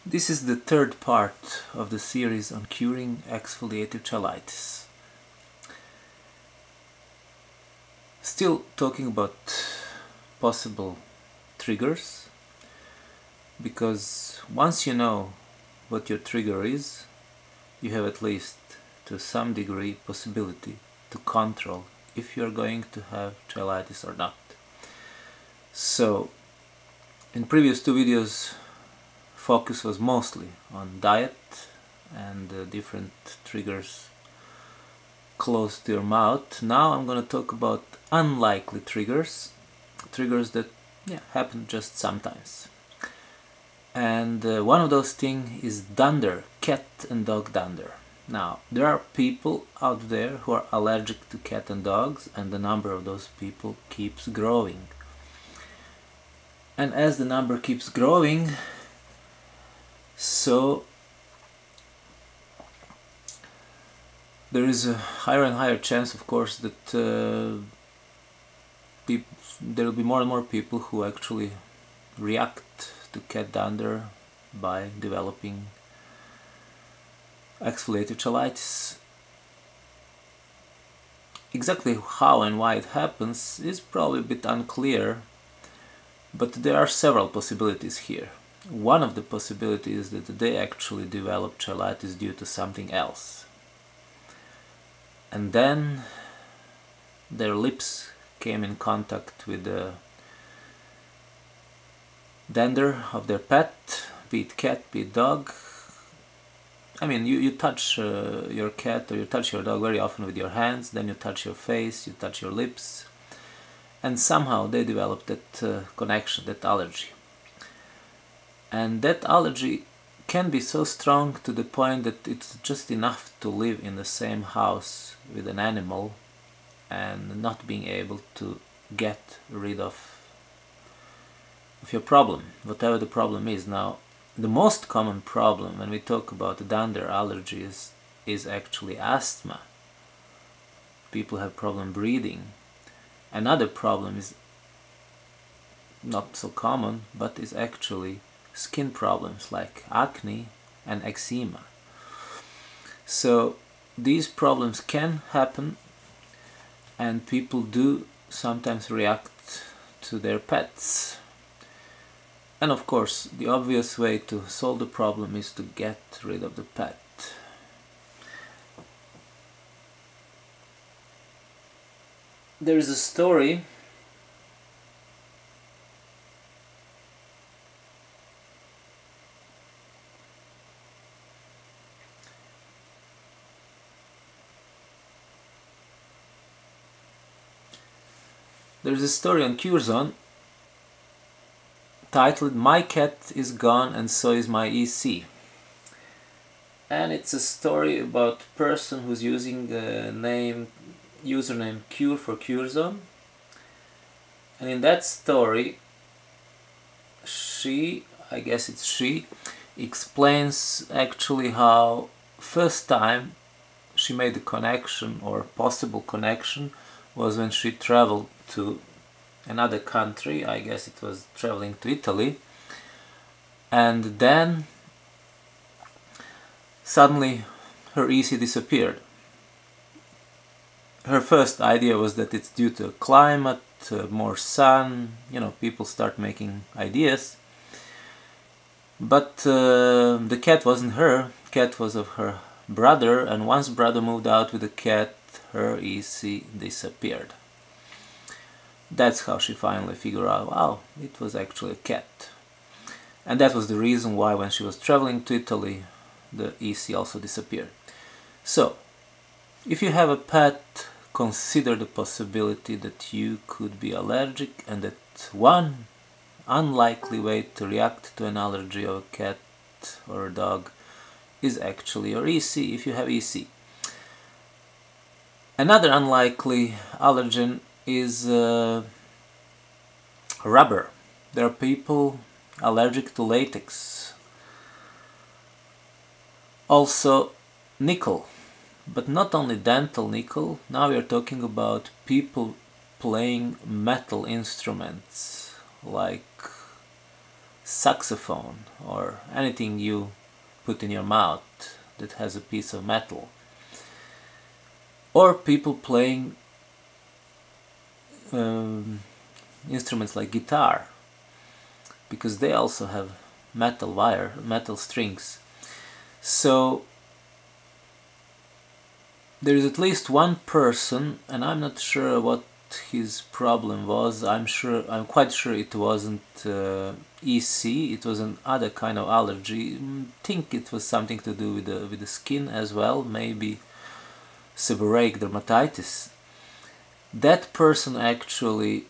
This is the third part of the series on curing exfoliative cheilitis. Still talking about possible triggers, because once you know what your trigger is, you have at least to some degree possibility to control if you're going to have cheilitis or not. So in previous two videos, focus was mostly on diet and different triggers close to your mouth. Now I'm going to talk about unlikely triggers that happen just sometimes. And one of those things is dander, cat and dog dander. Now, there are people out there who are allergic to cat and dogs, and the number of those people keeps growing. And as the number keeps growing, so there is a higher and higher chance, of course, that there will be more and more people who actually react to cat dander by developing exfoliative cheilitis. Exactly how and why it happens is probably a bit unclear, but there are several possibilities here. One of the possibilities is that they actually developed cheilitis due to something else. And then their lips came in contact with the dander of their pet, be it cat, be it dog. I mean, you touch your cat or you touch your dog very often with your hands, then you touch your face, you touch your lips, and somehow they developed that connection, that allergy. And that allergy can be so strong to the point that it's just enough to live in the same house with an animal and not being able to get rid of your problem, whatever the problem is. Now, the most common problem when we talk about dander allergies is actually asthma. People have problem breathing. Another problem is not so common, but is actually skin problems like acne and eczema. So these problems can happen, and people do sometimes react to their pets. And of course, the obvious way to solve the problem is to get rid of the pet. There is a story on Curzon titled "My Cat is Gone and So Is My EC." And it's a story about a person who's using the username Cure for Curzon. And in that story, she explains actually how first time she made the connection, or possible connection, was when she traveled to another country. I guess it was traveling to Italy, and then suddenly her EC disappeared. Her first idea was that it's due to climate, more sun, people start making ideas. But the cat wasn't her, cat was of her brother, and once brother moved out with the cat, her EC disappeared. That's how she finally figured out, wow, it was actually a cat. And that was the reason why when she was traveling to Italy, the EC also disappeared. So, if you have a pet, consider the possibility that you could be allergic, and that one unlikely way to react to an allergy of a cat or a dog is actually your EC, if you have EC. Another unlikely allergen is rubber. There are people allergic to latex. Also nickel, but not only dental nickel. Now we are talking about people playing metal instruments like saxophone or anything you put in your mouth that has a piece of metal, or people playing instruments like guitar, because they also have metal strings. So there is at least one person, and I'm not sure what his problem was. I'm quite sure it wasn't EC. It was another kind of allergy. I think it was something to do with the skin as well, maybe seborrheic dermatitis. That person actually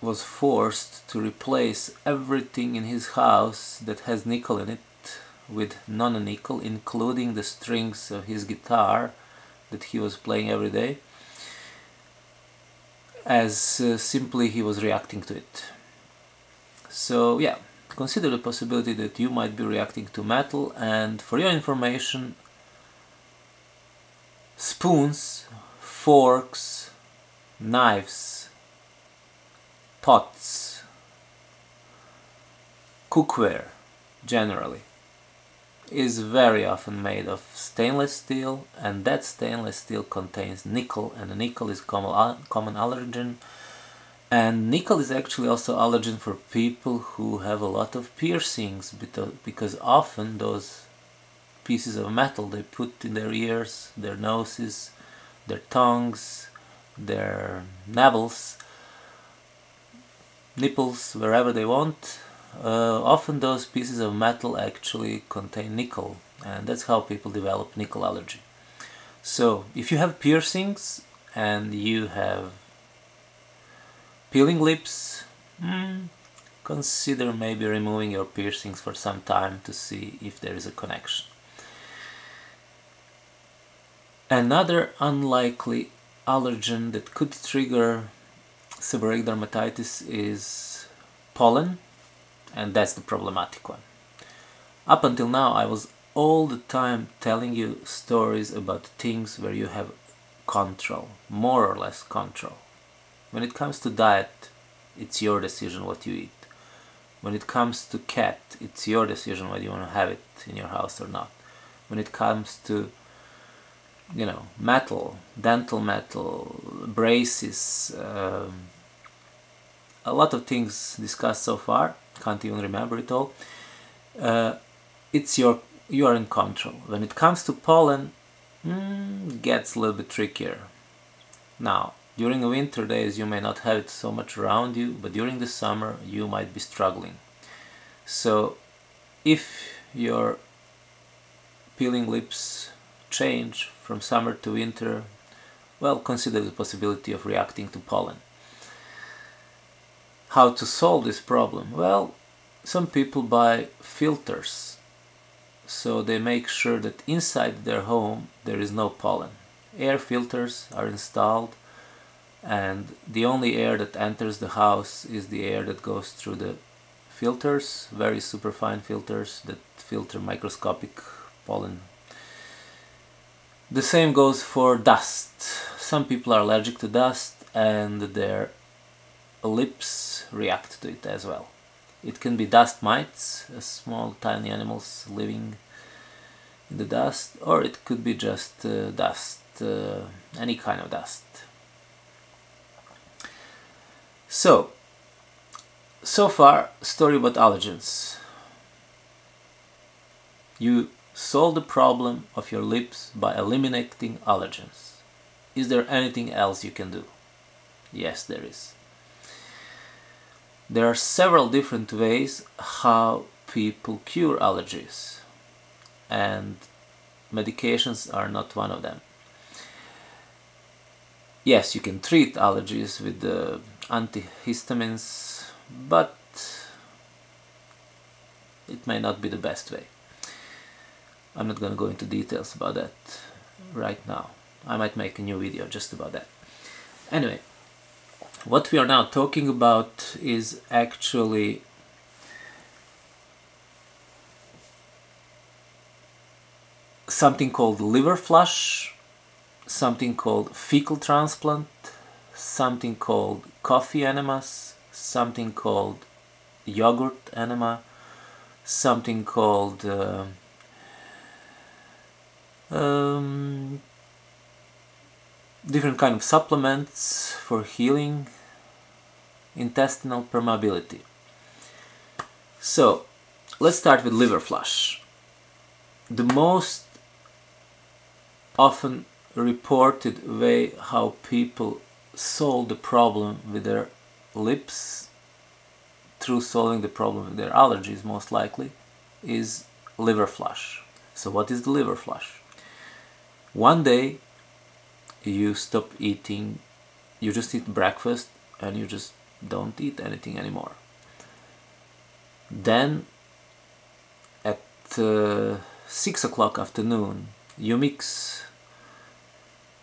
was forced to replace everything in his house that has nickel in it with non-nickel, including the strings of his guitar that he was playing every day, as simply he was reacting to it. So yeah, consider the possibility that you might be reacting to metal. And for your information, spoons, forks, knives, pots, cookware generally is very often made of stainless steel, and that stainless steel contains nickel, and nickel is common allergen. And nickel is actually also allergen for people who have a lot of piercings, because often those pieces of metal they put in their ears, their noses, their tongues, their navels, nipples, wherever they want. Often those pieces of metal actually contain nickel, and that's how people develop nickel allergy. So if you have piercings and you have peeling lips, consider maybe removing your piercings for some time to see if there is a connection. Another unlikely allergen that could trigger seborrheic dermatitis is pollen, and that's the problematic one. Up until now, I was all the time telling you stories about things where you have control, more or less control. When it comes to diet, it's your decision what you eat. When it comes to cat, it's your decision whether you want to have it in your house or not. When it comes to, metal, dental metal, braces, a lot of things discussed so far, can't even remember it all. You are in control. When it comes to pollen, gets a little bit trickier. Now, during the winter days you may not have it so much around you, but during the summer you might be struggling. So if your peeling lips change from summer to winter, well, consider the possibility of reacting to pollen. How to solve this problem? Well, some people buy filters, so they make sure that inside their home there is no pollen. Air filters are installed, and the only air that enters the house is the air that goes through the filters, very superfine filters that filter microscopic pollen. The same goes for dust. Some people are allergic to dust, and their lips react to it as well. It can be dust mites, small tiny animals living in the dust, or it could be just dust, any kind of dust. So far, story about allergens. You solve the problem of your lips by eliminating allergens. Is there anything else you can do? Yes, there is. There are several different ways how people cure allergies, and medications are not one of them. Yes, you can treat allergies with the antihistamines, but it may not be the best way. I'm not going to go into details about that right now. I might make a new video just about that. Anyway, what we are now talking about is actually something called liver flush, something called fecal transplant, something called coffee enemas, something called yogurt enema, something called different kind of supplements for healing intestinal permeability. So let's start with liver flush. The most often reported way how people solve the problem with their lips, through solving the problem with their allergies most likely, is liver flush. So what is the liver flush? One day you stop eating, you just eat breakfast and you just don't eat anything anymore. Then at 6 o'clock afternoon you mix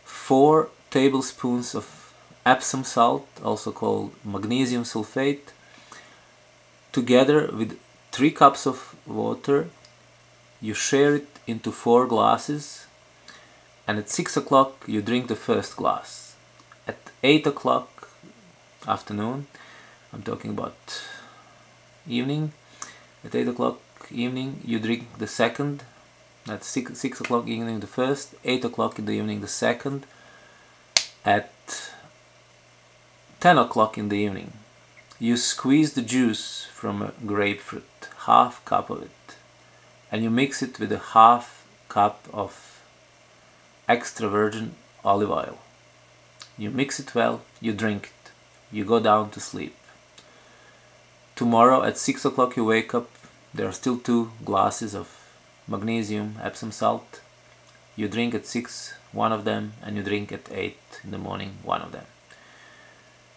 4 tablespoons of Epsom salt, also called magnesium sulfate, together with 3 cups of water. You share it into 4 glasses, and at 6 o'clock you drink the first glass. At 8 o'clock afternoon, I'm talking about evening, at 8 o'clock evening you drink the second. At 6 o'clock evening the first, 8 o'clock in the evening the second. At 10 o'clock in the evening you squeeze the juice from a grapefruit, half cup of it, and you mix it with a half cup of extra virgin olive oil. You mix it well, you drink it, you go down to sleep. Tomorrow at 6 o'clock you wake up, there are still 2 glasses of magnesium Epsom salt. You drink at 6 one of them, and you drink at 8 in the morning one of them.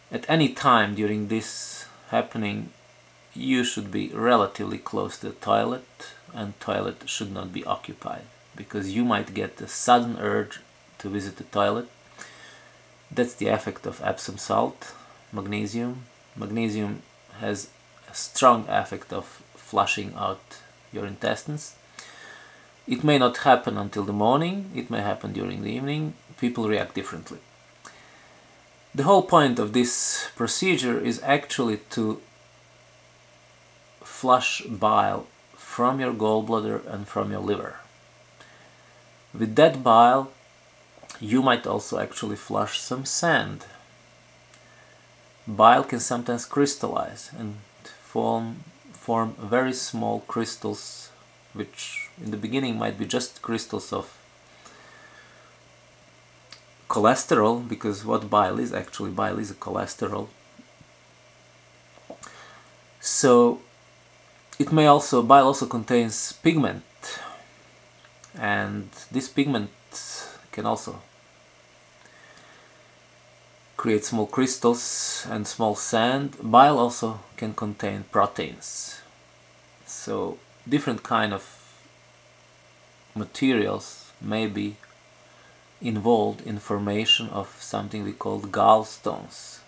At any time during this happening you should be relatively close to the toilet, and toilet should not be occupied, because you might get a sudden urge to visit the toilet. That's the effect of Epsom salt, magnesium. Magnesium has a strong effect of flushing out your intestines. It may not happen until the morning, it may happen during the evening. People react differently. The whole point of this procedure is actually to flush bile from your gallbladder and from your liver. With that bile, you might also actually flush some sand. Bile can sometimes crystallize and form very small crystals, which in the beginning might be just crystals of cholesterol, because what bile is actually, bile is a cholesterol. So it may also, bile also contains pigment, and this pigment can also create small crystals and small sand. Bile also can contain proteins. So different kind of materials may be involved in formation of something we call gallstones.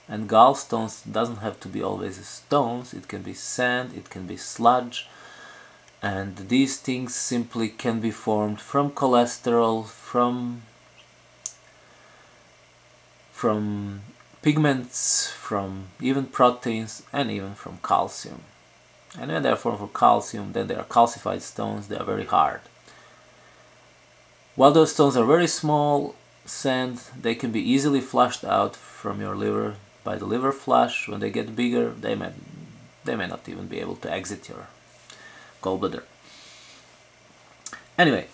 And gallstones doesn't have to be always stones, it can be sand, it can be sludge, and these things simply can be formed from cholesterol, from pigments, from even proteins, and even from calcium. And when they are formed from calcium, then they are calcified stones, they are very hard. While those stones are very small, sand, they can be easily flushed out from your liver by the liver flush. When they get bigger, they may not even be able to exit your gallbladder. Anyway,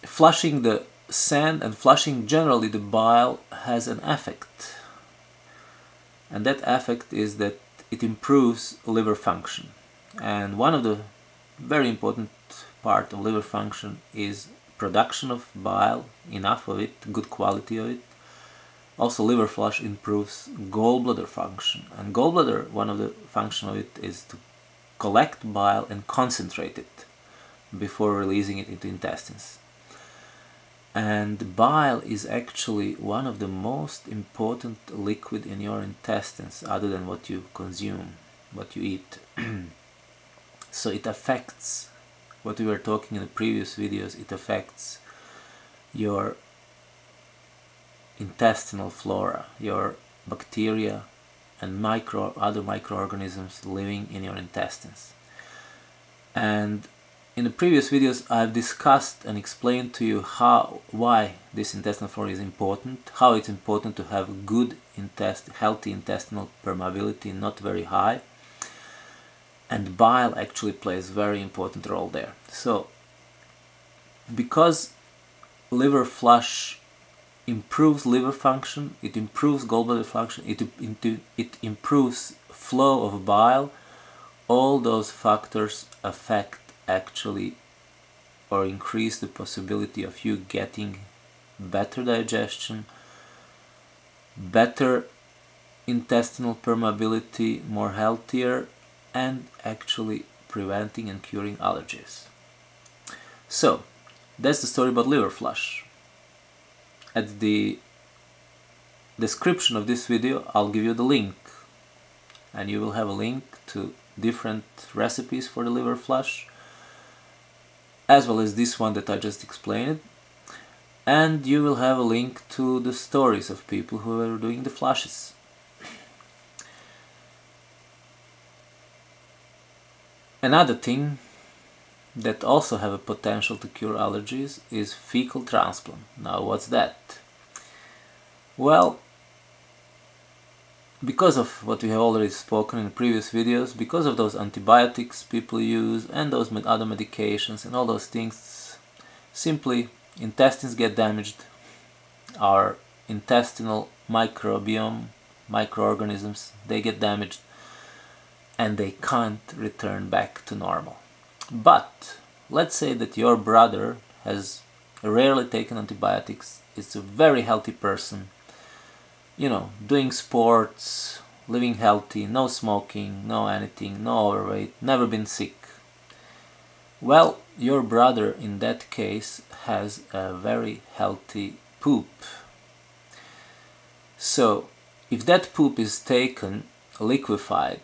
flushing the sand and flushing generally the bile has an effect. And that effect is that it improves liver function. And one of the very important part of liver function is production of bile, enough of it, good quality of it. Also, liver flush improves gallbladder function, and gallbladder, one of the function of it is to collect bile and concentrate it before releasing it into intestines. And bile is actually one of the most important liquid in your intestines, other than what you consume, what you eat. So it affects what we were talking in the previous videos. It affects your intestinal flora, your bacteria, and other microorganisms living in your intestines. And in the previous videos I've discussed and explained to you why this intestinal flora is important, how it's important to have good healthy intestinal permeability, not very high, and bile actually plays a very important role there. So because liver flush improves liver function, it improves gallbladder function, it improves flow of bile, all those factors affect actually or increase the possibility of you getting better digestion, better intestinal permeability, more healthier, and actually preventing and curing allergies. So that's the story about liver flush. At the description of this video I'll give you the link, and you will have a link to different recipes for the liver flush, as well as this one that I just explained, and you will have a link to the stories of people who are doing the flushes. Another thing that also have a potential to cure allergies is fecal transplant. Now what's that? Well, because of what we have already spoken in previous videos, because of those antibiotics people use and those other medications and all those things, simply intestines get damaged, our intestinal microbiome, microorganisms, they get damaged, and they can't return back to normal. But let's say that your brother has rarely taken antibiotics, is a very healthy person, you know, doing sports, living healthy, no smoking, no anything, no overweight, never been sick. Well, your brother in that case has a very healthy poop. So if that poop is taken, liquefied,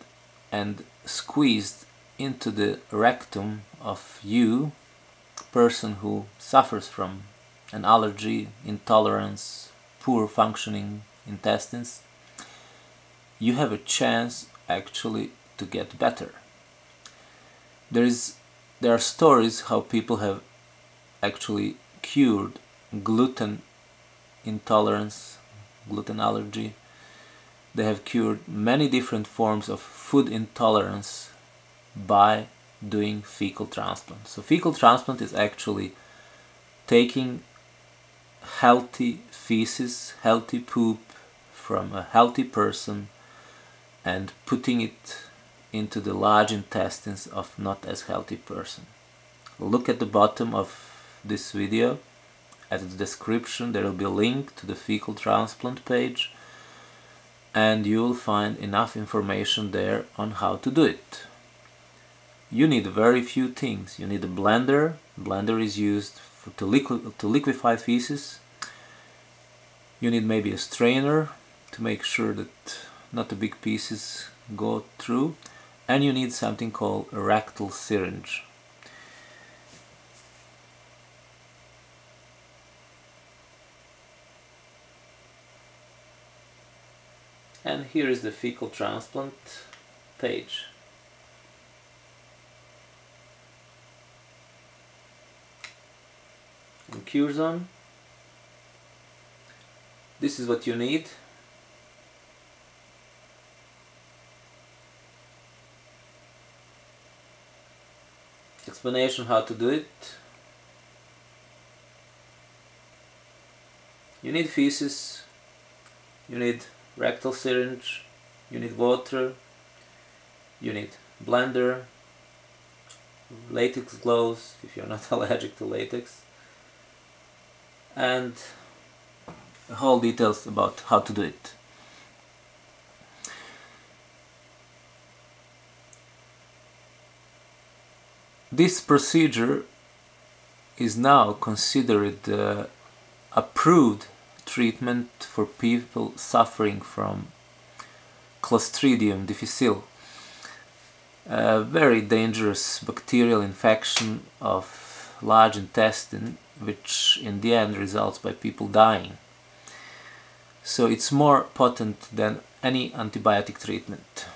and squeezed into the rectum of you, person who suffers from an allergy, intolerance, poor functioning intestines, you have a chance actually to get better. There are stories how people have actually cured gluten intolerance, gluten allergy. They have cured many different forms of food intolerance by doing fecal transplant. So fecal transplant is actually taking healthy feces, healthy poop from a healthy person and putting it into the large intestines of not as healthy person. Look at the bottom of this video. At the description there will be a link to the fecal transplant page, and you will find enough information there on how to do it. You need very few things. You need a blender. Blender is used to liquefy feces. You need maybe a strainer to make sure that not the big pieces go through, and you need something called a rectal syringe. And here is the fecal transplant page. In Cure Zone, this is what you need. Explanation how to do it. You need feces, you need rectal syringe, you need water, you need blender, latex gloves if you're not allergic to latex, and whole details about how to do it. This procedure is now considered approved treatment for people suffering from Clostridium difficile, a very dangerous bacterial infection of large intestine, which in the end results by people dying. So it's more potent than any antibiotic treatment.